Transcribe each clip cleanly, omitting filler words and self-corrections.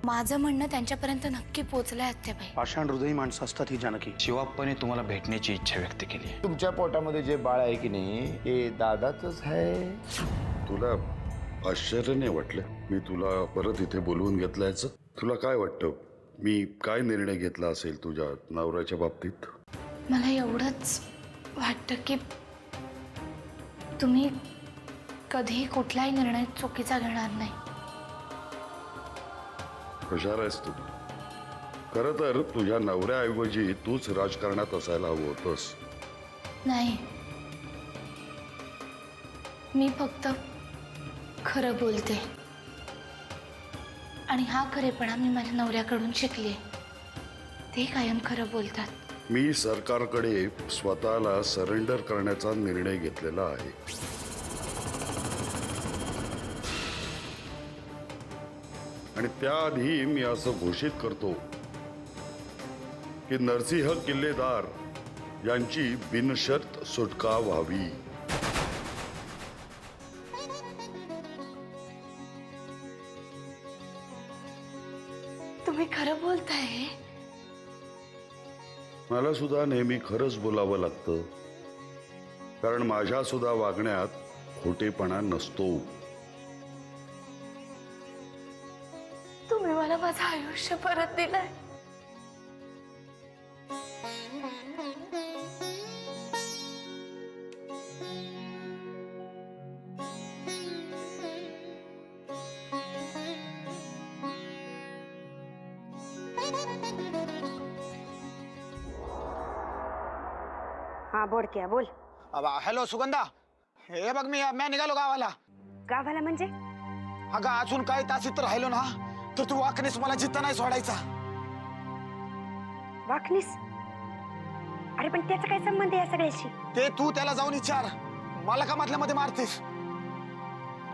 माझं म्हणणं त्यांच्यापर्यंत नक्की पोहोचलंय आत्याबाई. पाषाण हृदयी माणसं असतात ही जानकी. शिवाप्पाने तुम्हाला भेटण्याची इच्छा व्यक्त केली आहे. तुमच्या पोटामध्ये जे बाळ आहे की नाही ते दादाचंच आहे. तुला आश्चर्य नाही वाटलं मी तुला परत इथे बोलवून घेतल्याचं? तुला काय वाटतं मी काय निर्णय घेतला असेल तुझ्या नवऱ्याच्या बाबतीत? मला एवढंच वाटतं की तुम्ही कधीही कुठलाही निर्णय चुकीचा घेणार नाही. हुशार आहेस तू. खरं तर तुझ्या नवऱ्याऐवजी तूच राजकारणात असायला हवं होतंस. नाही, मी फक्त खरं बोलते आणि हा खरेपणा मी माझ्या नवऱ्याकडून शिकले. ते कायम खरं बोलतात. मी सरकारकडे स्वतःला सरेंडर करण्याचा निर्णय घेतलेला आहे. आणि त्याआधी मी असं घोषित करतो की नरसिंह किल्लेदार यांची बिनशर्त सुटका व्हावी. तुम्ही खरं बोलताय. मला सुद्धा नेहमी खरंच बोलावं लागतं, कारण माझ्या सुद्धा वागण्यात खोटेपणा नसतो. तुम्ही मला माझं आयुष्य परत दिलंय. हाँ बोडक्या बोल. हॅलो सुगंधा, हे बघ मी निघालो गावाला. गावाला म्हणजे? अगं अजून काही तास इथं राहिलो ना तर तू वाकणीस मला जिथं नाही सोडायचा. वाकणीस? अरे पण त्याचा काय संबंध आहे या सगळ्याशी? ते तू त्याला जाऊन विचार. मला का मधल्यामध्ये मारतीस?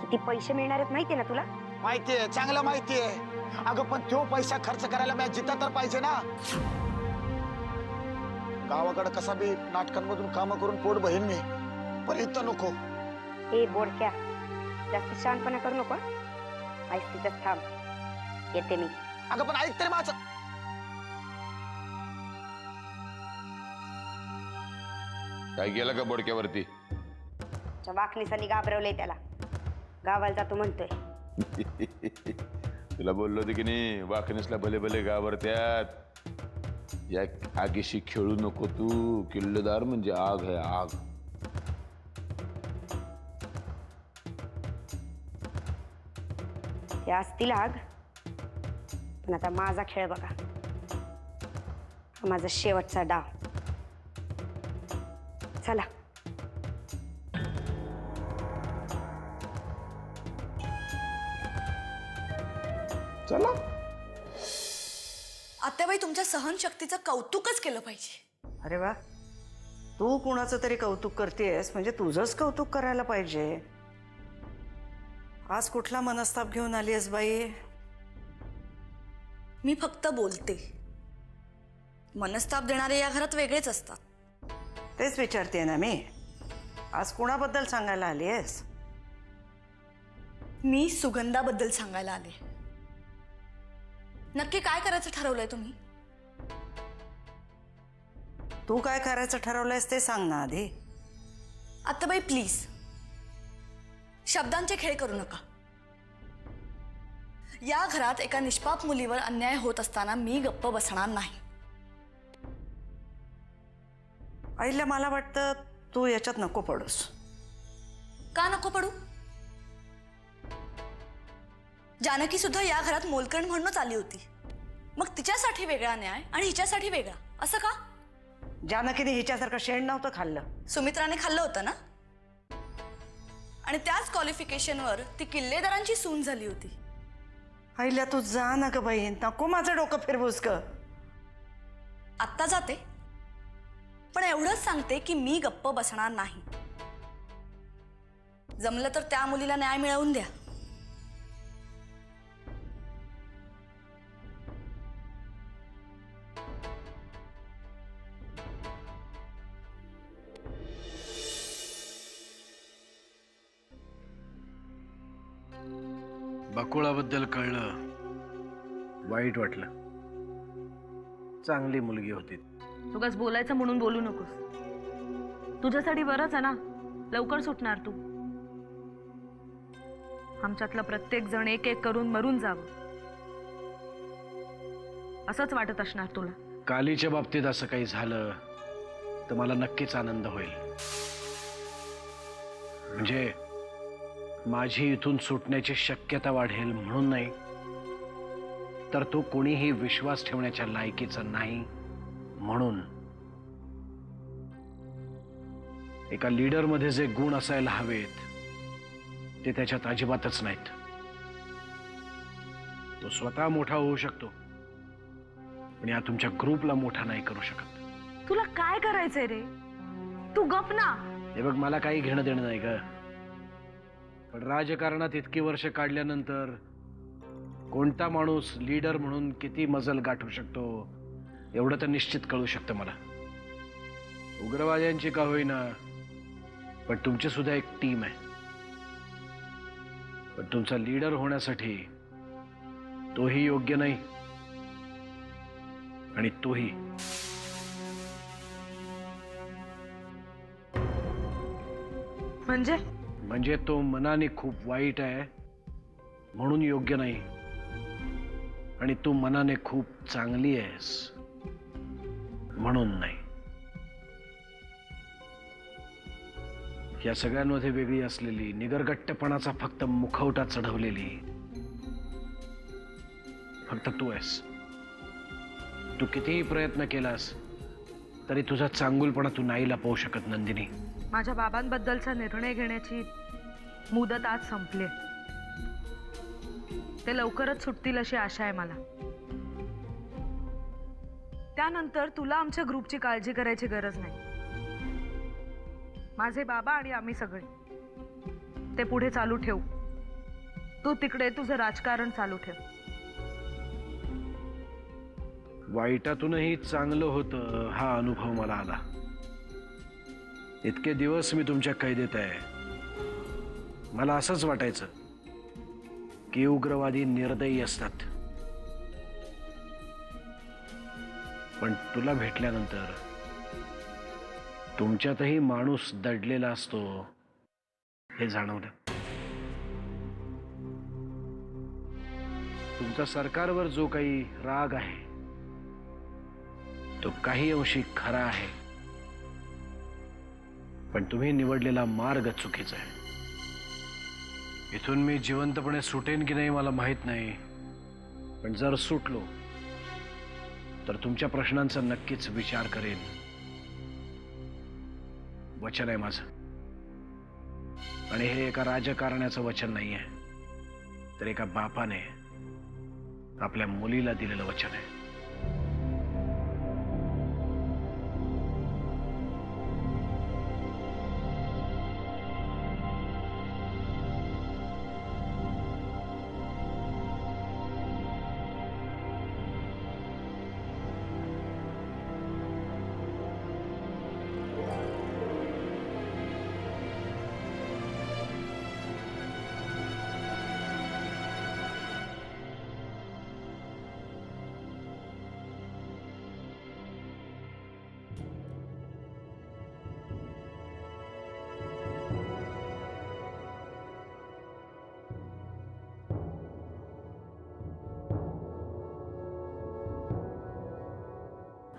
किती पैसे मिळणार आहेत माहितीये ना तुला? माहितीये, चांगलं माहितीये. अगं पण तो पैसा खर्च करायला मी जिथं तर पाहिजे ना. गावाकडे कसा बी नाटकांमधून काम करून पोट बहीण मी, पण इथं नको. ए बोडक्या, जास्त शहाणपणा करू नको. ऐक तिथंच थांब, येते मी. अगं पण ऐक तरी माझं. काय गेलं का बोडक्यावरती? वाकणीसानी घाबरवलंय त्याला. गावाला जातो म्हणतोय. तुला बोललो होते की नाही वाकणीसला भले भले घाबरत्यात. या आगीशी खेळू नको तू. किल्लेदार म्हणजे आग आहे, आग. ते असतील आग, पण आता माझा खेळ बघा. हा माझा शेवटचा डाव. चला. चला. आत्याबाई तुमच्या सहनशक्तीचं कौतुकच केलं पाहिजे. अरे वा, तू कुणाचं तरी कौतुक करतेस म्हणजे तुझंच कौतुक करायला पाहिजे. आज कुठला मनस्ताप घेऊन आलीस बाई? मी फक्त बोलते. मनस्ताप देणारे या घरात वेगळेच असतात. तेच विचारते ना मी. आज कुणाबद्दल सांगायला आलीस? मी सुगंधाबद्दल सांगायला आले. नक्की काय करायचं ठरवलंय तुम्ही? तू काय करायचं ठरवलंयस ते सांग ना आधी. आत्याबाई प्लीज, शब्दांचे खेळ करू नका. या घरात एका निष्पाप मुलीवर अन्याय होत असताना मी गप्प बसणार नाही. आईला मला वाटतं तू याच्यात नको पडूस. का नको पडू? जानकी सुद्धा या घरात मोलकरण म्हणूनच आली होती. मग तिच्यासाठी वेगळा न्याय आणि हिच्यासाठी वेगळा, असं का? जानकीने हिच्यासारखं शेण नव्हतं खाल्लं. सुमित्राने खाल्लं होतं ना. आणि त्याच क्वालिफिकेशनवर ती किल्लेदारांची सून झाली होती. आईला तू जा ना ग बहीण, नको माझं डोकं फिरवूस ग. आत्ता जाते, पण एवढंच सांगते की मी गप्प बसणार नाही. जमलं तर त्या मुलीला न्याय मिळवून द्या. बकुळाबद्दल कळलं, वाईट वाटलं. चांगली मुलगी होती. उगाच बोलायचं म्हणून बोलू नकोस. तुझ्यासाठी बरंच आहे ना, लवकर सुटणार तू. आमच्यातला प्रत्येक जण एक एक करून मरून जावं असंच वाटत असणार तुला. कालीच्या बाबतीत असं काही झालं तर मला नक्कीच आनंद होईल. म्हणजे माझी इथून सुटण्याची शक्यता वाढेल म्हणून नाही, तर तो कोणीही विश्वास ठेवण्याच्या लायकीचा नाही म्हणून. एका लीडरमध्ये जे गुण असायला हवेत ते त्याच्यात अजिबातच नाहीत. तो स्वतः मोठा होऊ शकतो, पण या तुमच्या ग्रुपला मोठा नाही करू शकत. तुला काय करायचंय रे? तू गप ना. हे बघ, मला काही घेणं देणं नाही का, पण राजकारणात इतकी वर्ष काढल्यानंतर कोणता माणूस लीडर म्हणून किती मजल गाठू शकतो एवढं तर निश्चित कळू शकतं मला. उग्रवाद्यांची का होईना, पण तुमची सुद्धा एक टीम आहे. पण तुमचा लीडर होण्यासाठी तोही योग्य नाही आणि तोही. म्हणजे तो मनाने खूप वाईट आहे म्हणून योग्य नाही, आणि तू मनाने खूप चांगली आहेस म्हणून नाही. या सगळ्यांमध्ये वेगळी असलेली, निगरगट्टपणाचा फक्त मुखवटा चढवलेली फक्त तू आहेस. तू कितीही प्रयत्न केलास तरी तुझा चांगुलपणा तू नाही लपवू शकत नंदिनी. माझ्या बाबांबद्दलचा निर्णय घेण्याची मुदत आज संपली. ते लवकरच सुटतील अशी आशा आहे मला. त्यानंतर तुला आमच्या ग्रुपची काळजी करायची गरज नाही. माझे बाबा आणि आम्ही सगळे ते पुढे चालू ठेवू. तू तिकडे तुझं राजकारण चालू ठेव. वाईटातूनही चांगलं होतं हा अनुभव मला आला. इतके दिवस मी तुमच्या कैदेत आहे. मला असंच वाटायचं की उग्रवादी निर्दयी असतात, पण तुला भेटल्यानंतर तुमच्यातही माणूस दडलेला असतो हे जाणवलं. तुमचा सरकारवर जो काही राग आहे तो काही अंशी खरा आहे, पण तुम्ही निवडलेला मार्ग चुकीचा आहे. इथून मी जिवंतपणे सुटेन की नाही मला माहित नाही, पण जर सुटलो तर तुमच्या प्रश्नांचा नक्कीच विचार करेन. वचन आहे माझं, आणि हे एका राजकारण्याचं वचन नाही आहे, तर एका बापाने आपल्या मुलीला दिलेलं वचन आहे.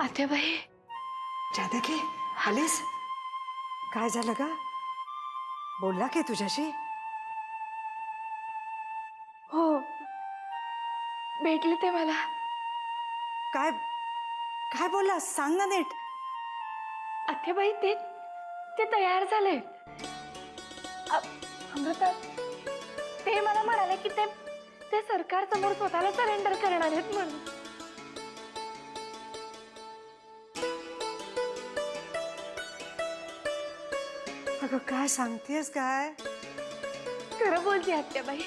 आत्याबाई, जानकी आलीस? काय झालं का? बोलला की तुझ्याशी? हो, भेटले ते मला. काय काय बोलला? सांग ना नीट. आत्याबाई, ते ते तयार झाले. अमृता, ते मला म्हणाले की ते ते सरकार समोर स्वतःला सरेंडर करणार आहेत म्हणून. अगं काय सांगतेस काय? खरं बोलते आत्याबाई.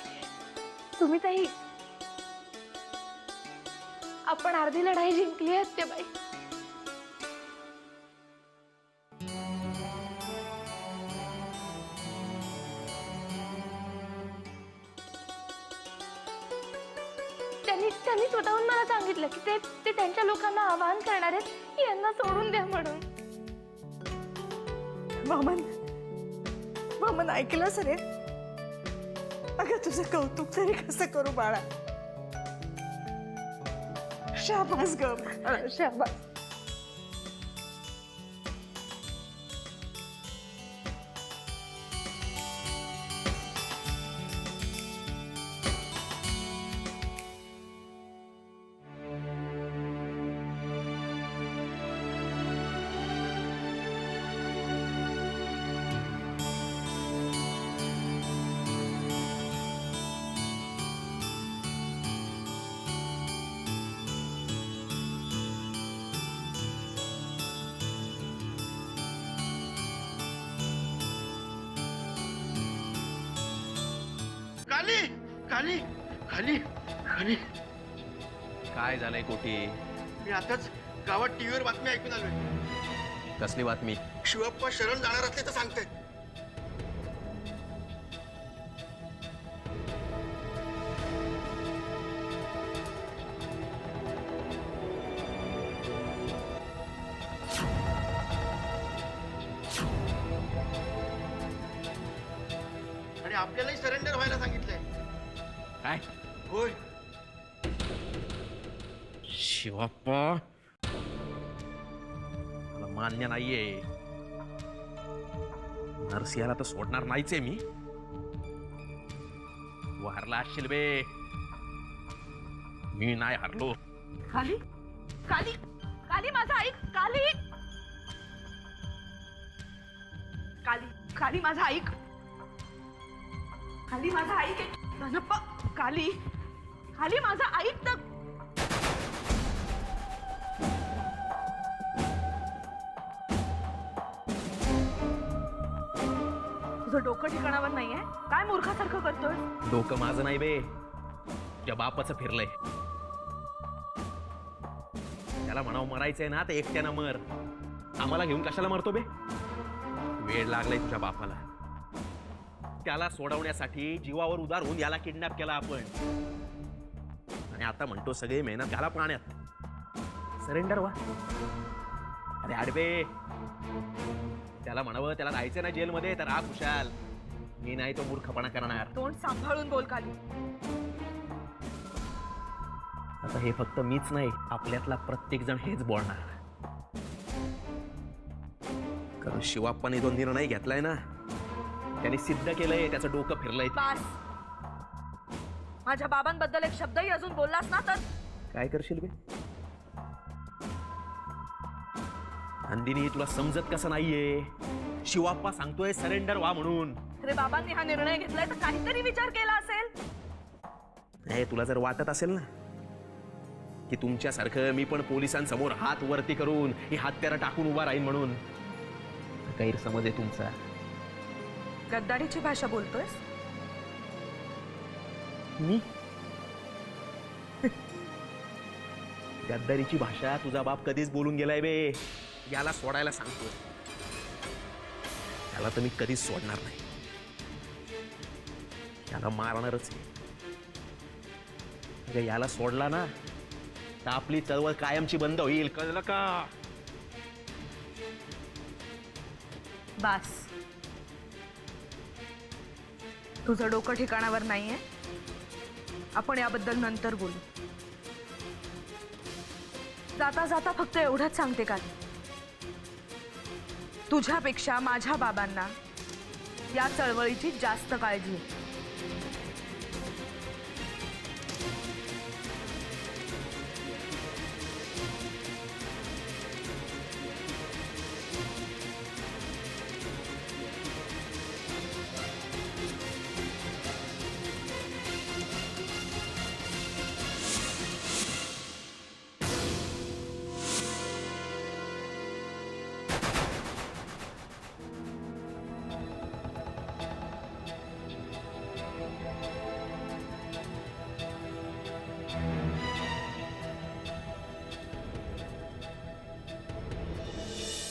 तुम्ही ताई, आपण अर्धी लढाई जिंकली आत्याबाई. त्यांनी स्वतःहून मला सांगितलं की ते त्यांच्या लोकांना आवाहन करणार आहेत की यांना सोडून द्या म्हणून. मामन ऐकलंस रे? अगं तुझं कौतुक तरी कसं करू बाळा. शाबास ग शाबास. खाली खाली खाली खाली. काय झालंय कोटी? मी आताच गावात टीव्हीवर बातमी ऐकून आलोय. कसली बातमी? शिवप्पा शरण जाणार असले तर सांगते. आणि आपल्यालाही सरेंडर व्हायला सांगितलंय. काय? होय. शिवाप्पा मला मान्य नाहीये. नरसिंहाला तर सोडणार नाहीच आहे मी. तू हरला असशील बे, मी नाही हरलो. खाली खाली खाली माझा ऐक. खाली खाली खाली माझा ऐक. खाली माझा ऐक. धनप्पा खाली खाली माझा ऐक तर. तुझं डोकं ठिकाणावर नाहीये. काय मूर्खासारखं करतोय? डोकं माझं नाही बे, तुझ्या बापाचं फिरलंय. त्याला म्हणावं मरायचंय ना तर एकट्यानं मर. आम्हाला घेऊन कशाला मरतो बे? वेळ लागलाय तुझ्या बापाला. त्याला सोडवण्यासाठी जीवावर उदार होऊन याला किडनॅप केला आपण. आणि आता म्हणतो सगळे मेहनत घाला पाण्यात. सरेंडर व्हा. अरे आडबे, त्याला म्हणावं त्याला जायचं ना जेलमध्ये तर राहा खुशाल. मी नाही तो मूर्खपणा करणार. तोंड सांभाळून बोल खाली. आता हे फक्त मीच नाही, आपल्यातला प्रत्येक जण हेच बोलणार. कारण शिवाप्पाने जो निर्णय घेतलाय ना, त्याने सिद्ध केलंय त्याचं डोकं फिरलंय. बास. माझ्या बाबांबद्दल एक शब्दही अजून बोललास ना तर काय करशील बे? नंदिनी, तुला समजत कसं नाहीये? शिवाप्पा सांगतोय सरेंडर व्हा म्हणून. रे बाबांनी हा निर्णय घेतलाय तर काहीतरी विचार केला असेल. नाही, तुला जर वाटत असेल ना की तुमच्यासारखं मी पण पोलिसांसमोर हात वरती करून ही हत्यारं टाकून उभा राहीन म्हणून, गैरसमज आहे तुमचा. गद्दारीची भाषा बोलतोयस? मी गद्दारीची भाषा तुझा बाप कधीच बोलून गेलाय बे. याला सोडायला सांगतो, त्याला तर मी कधीच सोडणार नाही. त्याला मारणारच आहे. म्हणजे याला सोडला ना तर आपली चळवळ कायमची बंद होईल, कळलं का? बास. तुझं डोकं ठिकाणावर नाहीये. आपण याबद्दल नंतर बोलू. जाता जाता फक्त एवढंच सांगते का, तुझ्यापेक्षा माझ्या बाबांना या चळवळीची जास्त काळजी आहे.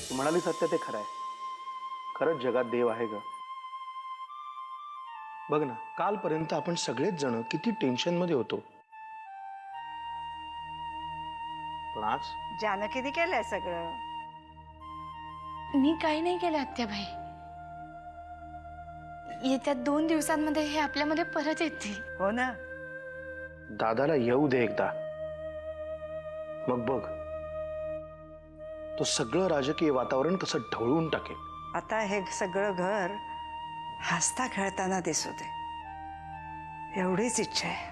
तू म्हणाली सत्य ते खरं आहे. खरंच जगात देव आहे ग. बघ ना, कालपर्यंत आपण सगळेच जण किती टेन्शन मध्ये होतो. नाच? जानकीने केलंय सगळं. मी काही नाही केलं आत्याबाई. येत्या 2 दिवसांमध्ये हे आपल्यामध्ये परत येतील. हो ना. दादाला येऊ दे एकदा, मग बघ तो सगळं राजकीय वातावरण कसं ढवळून टाकेल. आता हे सगळं घर हसता खेळताना दिसू दे, एवढीच इच्छा आहे.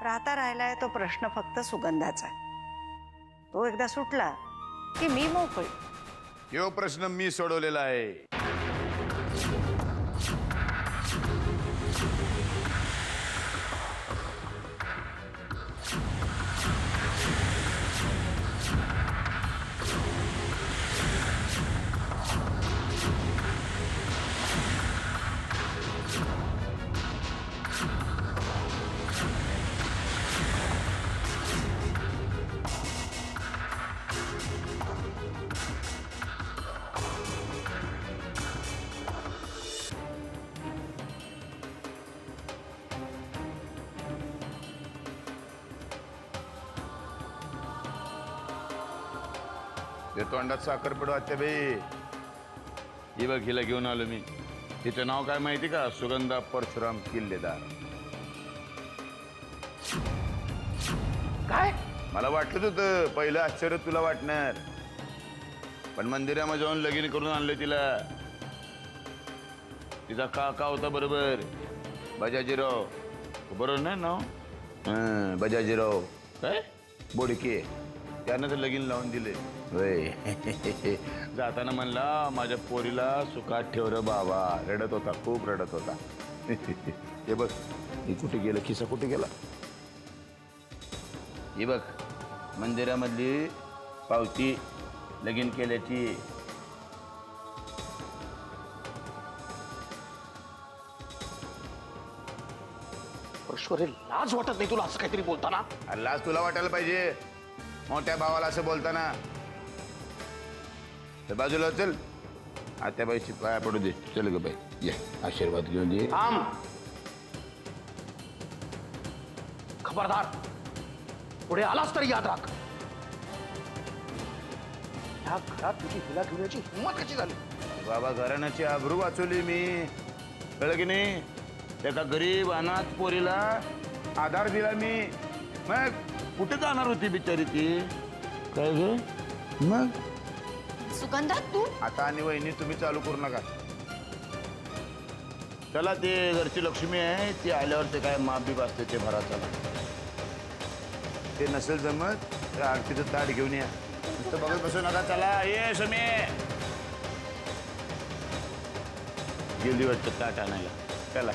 राहता राहिलाय तो प्रश्न फक्त सुगंधाचा. तो एकदा सुटला की मी मोकळी. यो प्रश्न मी सोडवलेला आहे. ते तोंडात साखर पडू आत्याबाई. ही बघ, हिला घेऊन आलो मी. तिचं नाव काय माहिती का? सुगंधा परशुराम किल्लेदार. काय? मला वाटलं होतं पहिलं आश्चर्य तुला वाटणार, पण मंदिरामध्ये जाऊन लगीन करून आणलं तिला. तिचा काका होता बरोबर, बजाजीराव. बरोबर नाही नाव? बजाजीराव काय बोडके. त्यानं तर लगीन लावून दिले. जाताना म्हणला माझ्या पोरीला सुखात ठेव रे बाबा. रडत होता, खूप रडत होता. हे बघ, ही कुठे गेलं, खिसा कुठे गेला? ही बघ, मंदिरामधली पावती लगीन केल्याची. परश्वरे, लाज वाटत नाही तुला असं काहीतरी बोलताना? लाज तुला वाटायला पाहिजे मोठ्या भावाला असं बोलताना. तर बाजूला चल, आत्याबाईची पाया पडू दे. चल ग बाई, ये आशीर्वाद घेऊन ये. थांब, खबरदार, पुढे आलास तरी याद राख. ह्या घरात तुझी हिला घेण्याची हिंमत कशी झाली? बाबा, घराण्याची आबरू वाचवली मी, कळलं की नाही? एका गरीब अनाथ पोरीला आधार दिला मी. मग कुठे जाणार होती बिचारी ती? काय ग? मग सुगंधा, तू आता आणि वहिनी तुम्ही चालू करू नका. चला, ते घरची लक्ष्मी आहे, ती आल्यावर ते काय माप बीप असते ते भरा. चला, ते नसेल जमत तर आरतीचं ताट घेऊन या. नुसतं बघत बसू नका. चला, ये समी. गेली वाटतं ताट आणायला. चला.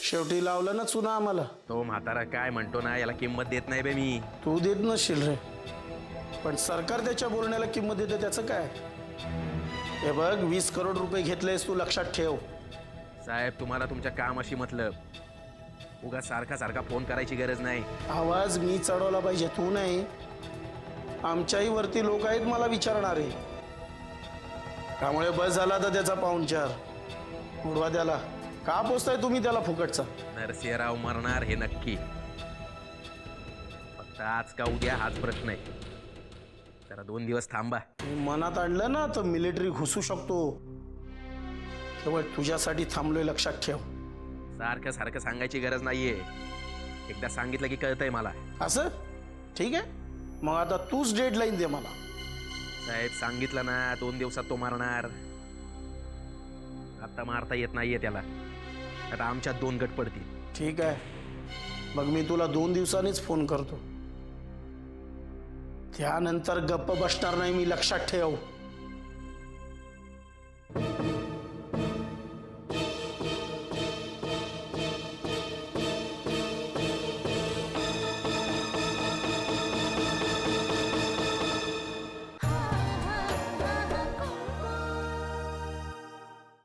शेवटी लावलं ना चुना आम्हाला. तो म्हातारा काय म्हणतो ना, याला किंमत देत नाही बे मी. तू देत नसशील रे, पण सरकार त्याच्या बोलण्याला किंमत देते. त्याचं काय? हे बघ, 20 करोड रुपये घेतलेस तू, लक्षात ठेव. साहेब, तुम्हाला तुमच्या कामाशी मतलब. उगा सारखा सारखा फोन करायची गरज नाही. आवाज मी चढवला पाहिजे, तू नाही. आमच्याही वरती लोक आहेत मला विचारणारे. त्यामुळे बस झाला तर त्याचा पाहुणचार उडवा. त्याला का पोचताय तुम्ही त्याला फुकटचा? नरसिंहराव मरणार हे नक्की. फक्त आज का उद्या हाच प्रश्न आहे. जरा 2 दिवस थांबा. मनात आणलं ना तर मिलिटरी घुसू शकतो. केवळ तुझ्यासाठी थांबलोय, लक्षात ठेव. सारखं सारखं सांगायची गरज नाहीये. एकदा सांगितलं की कळतंय मला. असं? ठीक आहे, मग आता तूच डेडलाईन दे मला. साहेब, सांगितलं ना 2 दिवसात तो मारणार. आता मारता येत नाहीये त्याला. आता आमच्यात 2 गट पडतील. ठीक आहे, मग मी तुला 2 दिवसांनीच फोन करतो. त्यानंतर गप्प बसणार नाही मी, लक्षात ठेव.